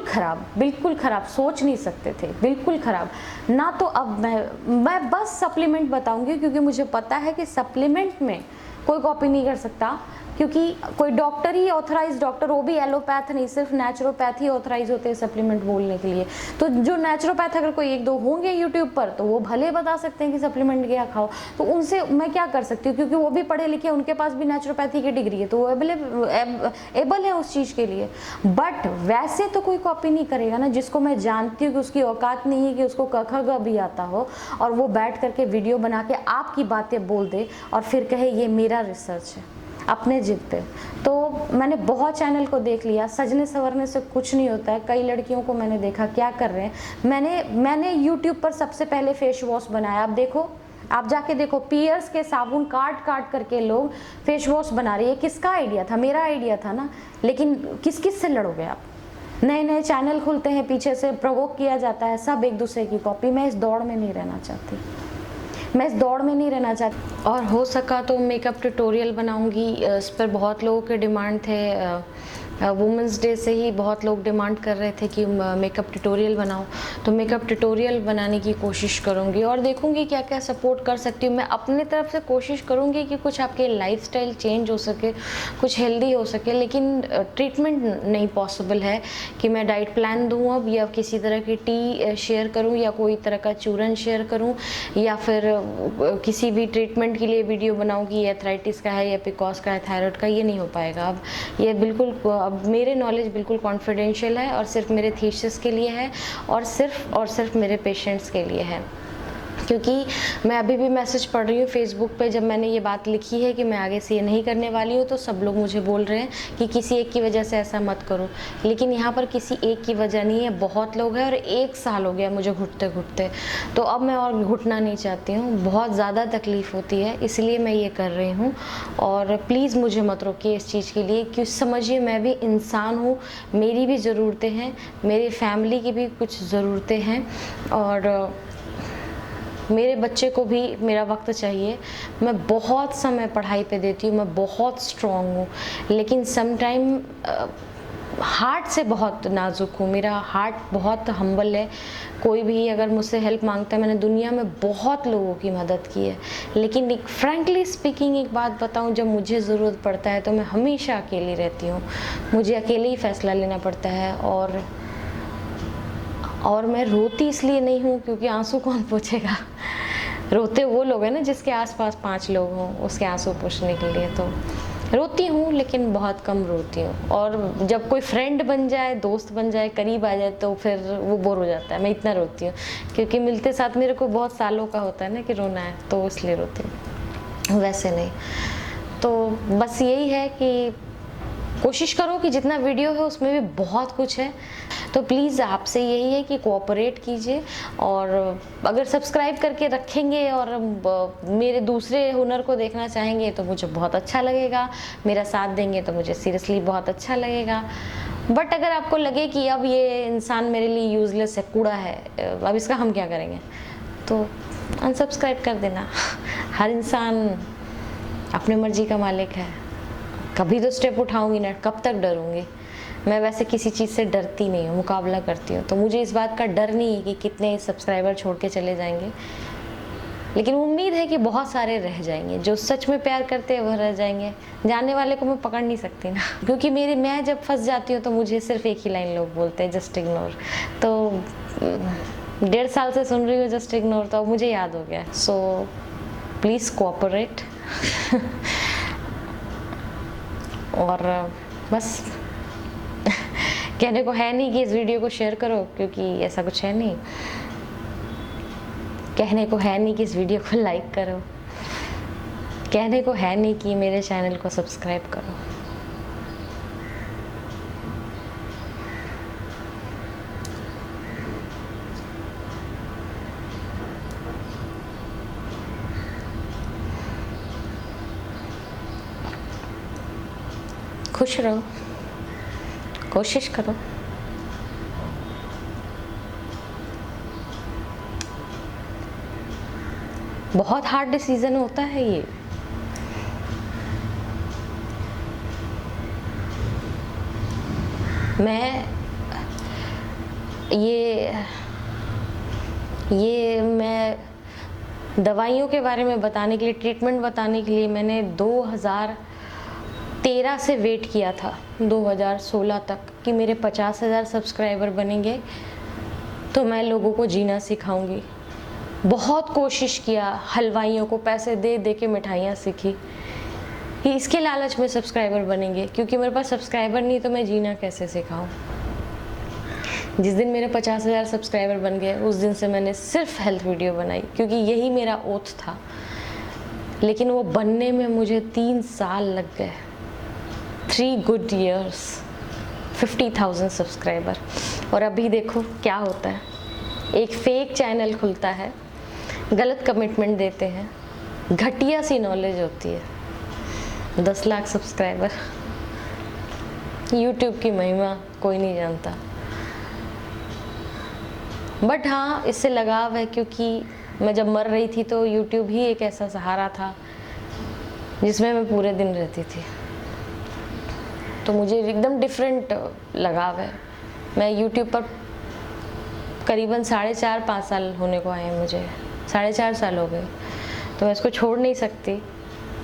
ख़राब, सोच नहीं सकते थे, बिल्कुल ख़राब ना। तो अब मैं बस सप्लीमेंट बताऊंगी, क्योंकि मुझे पता है कि सप्लीमेंट में कोई कॉपी नहीं कर सकता, क्योंकि कोई डॉक्टर ही ऑथराइज डॉक्टर, वो भी एलोपैथ नहीं, सिर्फ नेचुरोपैथ ही ऑथराइज होते हैं सप्लीमेंट बोलने के लिए। तो जो नेचुरोपैथ अगर कोई एक दो होंगे यूट्यूब पर, तो वो भले बता सकते हैं कि सप्लीमेंट क्या खाओ, तो उनसे मैं क्या कर सकती हूँ? क्योंकि वो भी पढ़े लिखे, उनके पास भी नेचुरोपैथी की डिग्री है, तो वो एबल है उस चीज़ के लिए। बट वैसे तो कोई कॉपी नहीं करेगा ना, जिसको मैं जानती हूँ कि उसकी औकात नहीं है कि उसको क ख ग भी आता हो, और वो बैठ करके वीडियो बना के आपकी बातें बोल दे और फिर कहे ये मेरा रिसर्च है अपने जिद पे। तो मैंने बहुत चैनल को देख लिया, सजने संवरने से कुछ नहीं होता है। कई लड़कियों को मैंने देखा क्या कर रहे हैं। मैंने यूट्यूब पर सबसे पहले फेस वॉश बनाया। अब देखो, आप जाके देखो, पियर्स के साबुन काट करके लोग फेस वॉश बना रहे हैं। किसका आइडिया था? मेरा आइडिया था ना। लेकिन किस से लड़ोगे आप? नए नए चैनल खुलते हैं, पीछे से प्रोवोक किया जाता है, सब एक दूसरे की कॉपी। मैं इस दौड़ में नहीं रहना चाहती, और हो सका तो मेकअप ट्यूटोरियल बनाऊंगी। इस पर बहुत लोगों के डिमांड थे। वुमेंस डे से ही बहुत लोग डिमांड कर रहे थे कि मेकअप ट्यूटोरियल बनाओ, तो मेकअप ट्यूटोरियल बनाने की कोशिश करूंगी और देखूंगी क्या क्या सपोर्ट कर सकती हूँ। मैं अपने तरफ से कोशिश करूंगी कि कुछ आपके लाइफस्टाइल चेंज हो सके, कुछ हेल्दी हो सके, लेकिन ट्रीटमेंट नहीं पॉसिबल है कि मैं डाइट प्लान दूँ अब, या किसी तरह की टी शेयर करूँ, या कोई तरह का चूरन शेयर करूँ, या फिर किसी भी ट्रीटमेंट के लिए वीडियो बनाऊँ कि एथराइटिस का है या पिकॉस का है, थायराइड का। ये नहीं हो पाएगा अब। ये बिल्कुल, अब मेरे नॉलेज बिल्कुल कॉन्फिडेंशियल है और सिर्फ मेरे थीसिस के लिए है, और सिर्फ मेरे पेशेंट्स के लिए है। क्योंकि मैं अभी भी मैसेज पढ़ रही हूँ फेसबुक पे, जब मैंने ये बात लिखी है कि मैं आगे से ये नहीं करने वाली हूँ, तो सब लोग मुझे बोल रहे हैं कि किसी एक की वजह से ऐसा मत करो। लेकिन यहाँ पर किसी एक की वजह नहीं है, बहुत लोग हैं, और 1 साल हो गया मुझे घुटते घुटते। तो अब मैं और घुटना नहीं चाहती हूँ, बहुत ज़्यादा तकलीफ़ होती है, इसलिए मैं ये कर रही हूँ। और प्लीज़ मुझे मत रोकिए इस चीज़ के लिए, क्योंकि समझिए मैं भी इंसान हूँ, मेरी भी ज़रूरतें हैं, मेरी फैमिली की भी कुछ ज़रूरतें हैं, और मेरे बच्चे को भी मेरा वक्त चाहिए। मैं बहुत समय पढ़ाई पे देती हूँ, मैं बहुत स्ट्रॉन्ग हूँ, लेकिन सम टाइम हार्ट से बहुत नाजुक हूँ। मेरा हार्ट बहुत हम्बल है। कोई भी अगर मुझसे हेल्प मांगता है, मैंने दुनिया में बहुत लोगों की मदद की है, लेकिन फ्रैंकली स्पीकिंग एक बात बताऊँ, जब मुझे ज़रूरत पड़ता है तो मैं हमेशा अकेली रहती हूँ। मुझे अकेले ही फैसला लेना पड़ता है, और मैं रोती इसलिए नहीं हूँ क्योंकि आंसू कौन पोंछेगा। रोते वो लोग हैं ना जिसके आसपास 5 लोग हों उसके आंसू पोंछने के लिए। तो रोती हूँ, लेकिन बहुत कम रोती हूँ। और जब कोई फ्रेंड बन जाए, दोस्त बन जाए, करीब आ जाए, तो फिर वो बोर हो जाता है। मैं इतना रोती हूँ क्योंकि मिलते साथ मेरे को बहुत सालों का होता है ना कि रोना है, तो इसलिए रोती हूँ, वैसे नहीं। तो बस यही है कि कोशिश करो कि जितना वीडियो है उसमें भी बहुत कुछ है। तो प्लीज़ आपसे यही है कि कोऑपरेट कीजिए, और अगर सब्सक्राइब करके रखेंगे और मेरे दूसरे हुनर को देखना चाहेंगे तो मुझे बहुत अच्छा लगेगा। मेरा साथ देंगे तो मुझे सीरियसली बहुत अच्छा लगेगा। बट अगर आपको लगे कि अब ये इंसान मेरे लिए यूज़लेस है, कूड़ा है, अब इसका हम क्या करेंगे, तो अनसब्सक्राइब कर देना। हर इंसान अपने मर्जी का मालिक है। कभी तो स्टेप उठाऊंगी ना, कब तक डरूंगी? मैं वैसे किसी चीज़ से डरती नहीं हूँ, मुकाबला करती हूँ। तो मुझे इस बात का डर नहीं है कि कितने सब्सक्राइबर छोड़ के चले जाएंगे। लेकिन उम्मीद है कि बहुत सारे रह जाएंगे, जो सच में प्यार करते हैं वह रह जाएंगे। जाने वाले को मैं पकड़ नहीं सकती ना, क्योंकि मैं जब फंस जाती हूँ तो मुझे सिर्फ एक ही लाइन लोग बोलते हैं, जस्ट इग्नोर। तो 1.5 साल से सुन रही हूँ जस्ट इग्नोर, तो अब मुझे याद हो गया। So please cooperate. और बस कहने को है नहीं कि इस वीडियो को शेयर करो, क्योंकि ऐसा कुछ है नहीं। कहने को है नहीं कि इस वीडियो को लाइक करो। कहने को है नहीं कि मेरे चैनल को सब्सक्राइब करो। खुश रहो, कोशिश करो। बहुत हार्ड डिसीजन होता है ये। मैं दवाइयों के बारे में बताने के लिए, ट्रीटमेंट बताने के लिए मैंने 2013 से वेट किया था 2016 तक कि मेरे 50,000 सब्सक्राइबर बनेंगे तो मैं लोगों को जीना सिखाऊंगी। बहुत कोशिश किया, हलवाइयों को पैसे दे दे के मिठाइयाँ सीखी कि इसके लालच में सब्सक्राइबर बनेंगे, क्योंकि मेरे पास सब्सक्राइबर नहीं तो मैं जीना कैसे सिखाऊं। जिस दिन मेरे 50,000 सब्सक्राइबर बन गए उस दिन से मैंने सिर्फ हेल्थ वीडियो बनाई, क्योंकि यही मेरा ओथ था। लेकिन वो बनने में मुझे 3 साल लग गए, 3 good years, 50,000 सब्सक्राइबर। और अभी देखो क्या होता है, एक फेक चैनल खुलता है, गलत कमिटमेंट देते हैं, घटिया सी नॉलेज होती है, 10 लाख सब्सक्राइबर। यूट्यूब की महिमा कोई नहीं जानता। बट हाँ, इससे लगाव है, क्योंकि मैं जब मर रही थी तो यूट्यूब ही एक ऐसा सहारा था जिसमें मैं पूरे दिन रहती थी। तो मुझे एकदम डिफरेंट लगाव है। मैं यूट्यूब पर करीबन 4.5 साल होने को आए हैं, मुझे 4.5 साल हो गए। तो मैं इसको छोड़ नहीं सकती,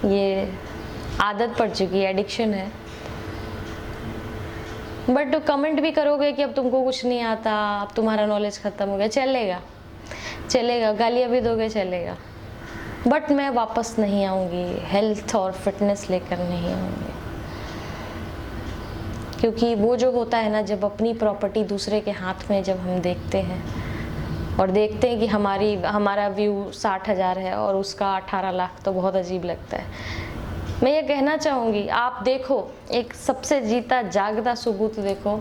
ये आदत पड़ चुकी है, एडिक्शन है। बट कमेंट भी करोगे कि अब तुमको कुछ नहीं आता, अब तुम्हारा नॉलेज ख़त्म हो गया, चलेगा चलेगा, गालियाँ भी दोगे चलेगा। बट मैं वापस नहीं आऊँगी, हेल्थ और फिटनेस लेकर नहीं आऊँगी। क्योंकि वो जो होता है ना, जब अपनी प्रॉपर्टी दूसरे के हाथ में जब हम देखते हैं और देखते हैं कि हमारा व्यू 60,000 है और उसका 18 लाख, तो बहुत अजीब लगता है। मैं ये कहना चाहूँगी, आप देखो, एक सबसे जीता जागता सबूत देखो।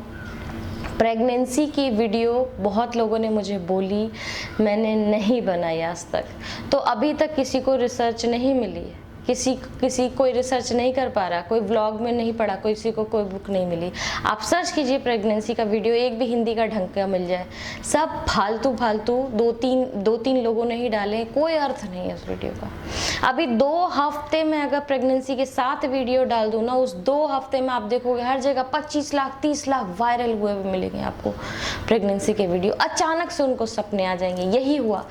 प्रेगनेंसी की वीडियो बहुत लोगों ने मुझे बोली, मैंने नहीं बनाई आज तक। तो अभी तक किसी को रिसर्च नहीं मिली है, किसी कोई रिसर्च नहीं कर पा रहा, कोई व्लॉग में नहीं पढ़ा, किसी को कोई बुक नहीं मिली। आप सर्च कीजिए प्रेगनेंसी का वीडियो, एक भी हिंदी का ढंग का मिल जाए। सब फालतू 2-3 लोगों ने ही डाले, कोई अर्थ नहीं है उस वीडियो का। अभी 2 हफ्ते में अगर प्रेगनेंसी के 7 वीडियो डाल दूँ ना, उस 2 हफ्ते में आप देखोगे हर जगह 25 लाख 30 लाख वायरल हुए हुए मिलेंगे आपको प्रेगनेंसी के वीडियो। अचानक से उनको सपने आ जाएंगे। यही हुआ।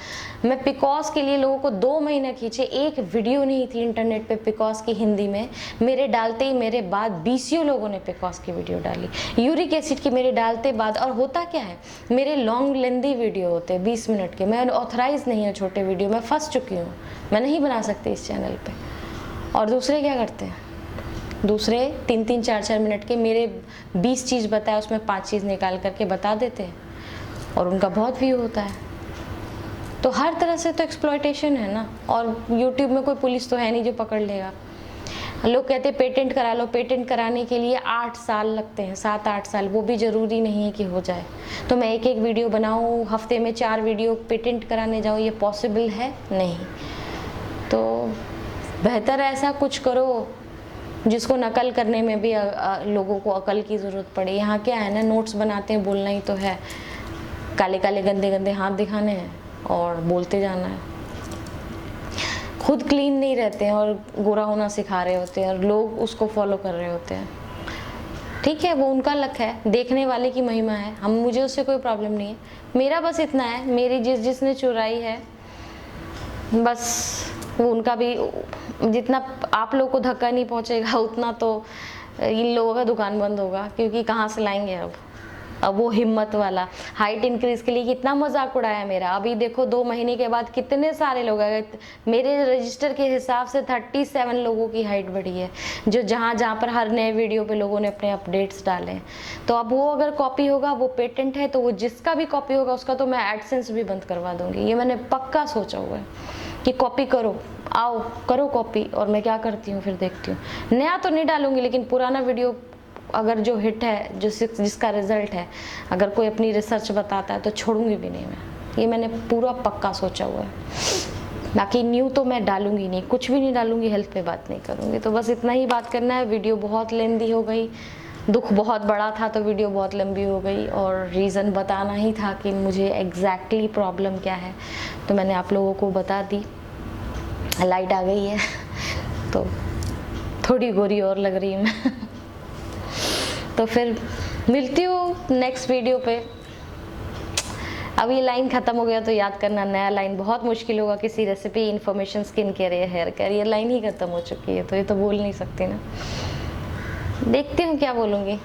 मैं पिकॉस के लिए लोगों को 2 महीने खींचे, एक वीडियो नहीं थी इंटरनेट पे पिकॉस की हिंदी में। मेरे डालते ही मेरे बाद 20 लोगों ने पिकॉस की वीडियो डाली, यूरिक एसिड की मेरे डालते बाद। और होता क्या है, मेरे लॉन्ग लेंदी वीडियो होते हैं 20 मिनट के, मैं ऑथराइज नहीं है छोटे वीडियो, मैं फंस चुकी हूँ, मैं नहीं बना सकती इस चैनल पे। और दूसरे क्या करते हैं, दूसरे 3-3 4-4 मिनट के मेरे 20 चीज़ बताया, उसमें 5 चीज़ निकाल करके बता देते हैं और उनका बहुत व्यू होता है। तो हर तरह से तो एक्सप्लॉयटेशन है ना। और यूट्यूब में कोई पुलिस तो है नहीं जो पकड़ लेगा। लोग कहते हैं पेटेंट करा लो, पेटेंट कराने के लिए 8 साल लगते हैं, 7-8 साल, वो भी ज़रूरी नहीं है कि हो जाए। तो मैं एक वीडियो बनाऊँ, हफ्ते में 4 वीडियो पेटेंट कराने जाऊँ, ये पॉसिबल है नहीं। तो बेहतर ऐसा कुछ करो जिसको नकल करने में भी लोगों को अकल की ज़रूरत पड़े। यहाँ क्या है ना, नोट्स बनाते हैं, बोलना ही तो है, काले काले गंदे गंदे हाथ दिखाने हैं और बोलते जाना है। खुद क्लीन नहीं रहते हैं और गोरा होना सिखा रहे होते हैं और लोग उसको फॉलो कर रहे होते हैं। ठीक है, वो उनका लक है, देखने वाले की महिमा है। मुझे उससे कोई प्रॉब्लम नहीं है। मेरा बस इतना है, मेरी जिसने चुराई है बस वो उनका भी जितना आप लोग को धक्का नहीं पहुंचेगा उतना तो इन लोगों का दुकान बंद होगा, क्योंकि कहाँ से लाएंगे अब वो हिम्मत वाला। हाइट इंक्रीज के लिए कितना मजाक उड़ाया मेरा। अभी देखो 2 महीने के बाद कितने सारे लोग आ गए। मेरे रजिस्टर के हिसाब से 37 लोगों की हाइट बढ़ी है, जो जहाँ जहाँ पर हर नए वीडियो पे लोगों ने अपने अपडेट्स डाले हैं। तो अब वो अगर कॉपी होगा, वो पेटेंट है, तो वो जिसका भी कॉपी होगा उसका तो मैं एडसेंस भी बंद करवा दूंगी। ये मैंने पक्का सोचा हुआ है कि कॉपी करो, आओ करो कॉपी, और मैं क्या करती हूँ फिर देखती हूँ। नया तो नहीं डालूंगी, लेकिन पुराना वीडियो अगर जो हिट है, जो जिसका रिजल्ट है, अगर कोई अपनी रिसर्च बताता है तो छोड़ूंगी भी नहीं मैं। ये मैंने पूरा पक्का सोचा हुआ है। बाकी न्यू तो मैं डालूंगी नहीं, कुछ भी नहीं डालूंगी, हेल्थ पे बात नहीं करूंगी। तो बस इतना ही बात करना है। वीडियो बहुत लेंदी हो गई, दुख बहुत बड़ा था तो वीडियो बहुत लंबी हो गई, और रीज़न बताना ही था कि मुझे एग्जैक्टली प्रॉब्लम क्या है, तो मैंने आप लोगों को बता दी। लाइट आ गई है तो थोड़ी गोरी और लग रही हूँ मैं। तो फिर मिलती हूँ नेक्स्ट वीडियो पे। अब ये लाइन ख़त्म हो गया तो याद करना, नया लाइन बहुत मुश्किल होगा। किसी रेसिपी, इन्फॉर्मेशन, स्किन केयर या हेयर केयर, ये लाइन ही ख़त्म हो चुकी है, तो ये तो बोल नहीं सकती ना। देखती हूँ क्या बोलूँगी,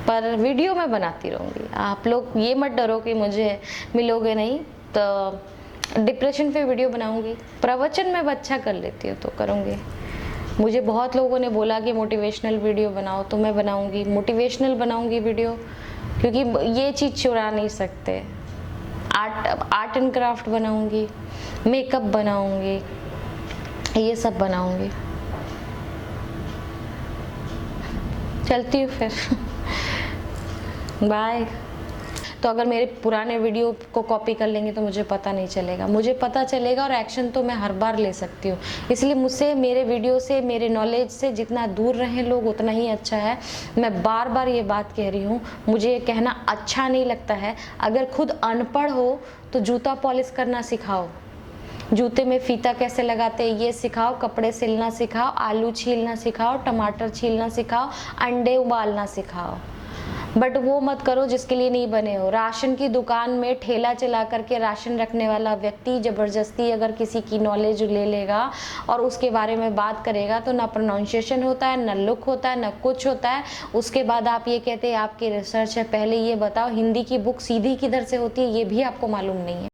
पर वीडियो मैं बनाती रहूँगी। आप लोग ये मत डरो कि मुझे मिलोगे नहीं, तो डिप्रेशन पे वीडियो बनाऊँगी। प्रवचन में अच्छा कर लेती हूँ तो करूँगी। मुझे बहुत लोगों ने बोला कि मोटिवेशनल वीडियो बनाओ, तो मैं बनाऊंगी, मोटिवेशनल बनाऊंगी वीडियो, क्योंकि ये चीज़ चुरा नहीं सकते। आर्ट एंड क्राफ्ट बनाऊंगी, मेकअप बनाऊंगी, ये सब बनाऊंगी। चलती हूँ फिर। बाय। तो अगर मेरे पुराने वीडियो को कॉपी कर लेंगे तो मुझे पता नहीं चलेगा, मुझे पता चलेगा, और एक्शन तो मैं हर बार ले सकती हूँ। इसलिए मुझसे, मेरे वीडियो से, मेरे नॉलेज से जितना दूर रहें लोग उतना ही अच्छा है। मैं बार बार ये बात कह रही हूँ, मुझे ये कहना अच्छा नहीं लगता है। अगर खुद अनपढ़ हो तो जूता पॉलिश करना सिखाओ, जूते में फीता कैसे लगाते हैं ये सिखाओ, कपड़े सिलना सिखाओ, आलू छीलना सिखाओ, टमाटर छीलना सिखाओ, अंडे उबालना सिखाओ। बट वो मत करो जिसके लिए नहीं बने हो। राशन की दुकान में ठेला चला करके राशन रखने वाला व्यक्ति ज़बरदस्ती अगर किसी की नॉलेज ले लेगा और उसके बारे में बात करेगा तो ना प्रोनाउंसिएशन होता है, ना लुक होता है, ना कुछ होता है। उसके बाद आप ये कहते हैं आपकी रिसर्च है। पहले ये बताओ हिंदी की बुक सीधी किधर से होती है, ये भी आपको मालूम नहीं है।